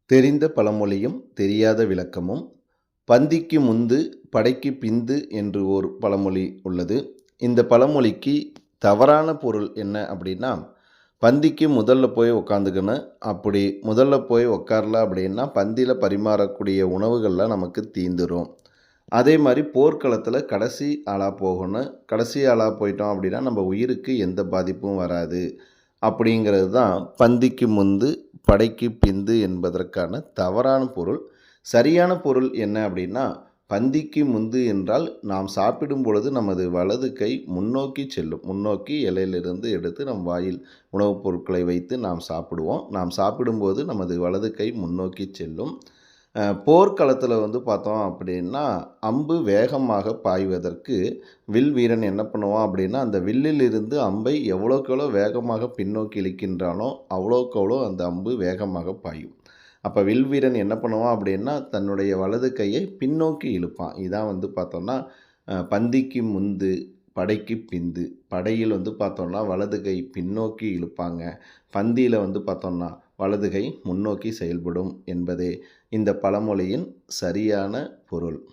தெரிந்த பழமொழியும் தெரியாத விளக்கமும். பந்திக்கு முந்து படைக்கு பிந்து என்று ஒரு பழமொழி உள்ளது. இந்த பழமொழிக்கு தவறான பொருள் என்ன அப்படின்னா, பந்திக்கு முதல்ல போய் உக்காந்துக்கணும். அப்படி முதல்ல போய் உட்காரல அப்படின்னா பந்தியில் பரிமாறக்கூடிய உணவுகள்லாம் நமக்கு தீந்துரும். அதே மாதிரி போர்க்களத்தில் கடைசி ஆளாக போகணும். கடைசி ஆளாக போயிட்டோம் அப்படின்னா நம்ம உயிருக்கு எந்த பாதிப்பும் வராது. அப்படிங்கிறது தான் பந்திக்கு முந்து படைக்கு பிந்து என்பதற்கான தவறான பொருள். சரியான பொருள் என்ன அப்படின்னா, பந்திக்கு முந்து என்றால் நாம் சாப்பிடும் பொழுது நமது வலது கை முன்னோக்கி செல்லும். முன்னோக்கி இலையிலிருந்து எடுத்து நம் வாயில் உணவுப் பொருட்களை வைத்து நாம் சாப்பிடுவோம். நாம் சாப்பிடும்போது நமது வலது கை முன்னோக்கி செல்லும். போர்க்களத்தில் பார்த்தோம் அப்படின்னா, அம்பு வேகமாக பாய்வதற்கு வில் வீரன் என்ன பண்ணுவான் அப்படின்னா, அந்த வில்லில் இருந்து அம்பை எவ்வளோக்கு எவ்வளோ வேகமாக பின்னோக்கி இழுக்கின்றானோ அவ்வளோக்கு அவ்வளோ அந்த அம்பு வேகமாக பாயும். அப்போ வில் வீரன் என்ன பண்ணுவான் அப்படின்னா, தன்னுடைய வலது கையை பின்னோக்கி இழுப்பான். இதான் பார்த்தோம்னா பந்திக்கு முந்து படைக்கு பிந்து. படையில் பார்த்தோம்னா வலது கை பின்னோக்கி இழுப்பாங்க. பந்தியில் பார்த்தோம்னா வலது கை முன்னோக்கி செயல்படும் என்பதே இந்த பழமொழியின் சரியான பொருள்.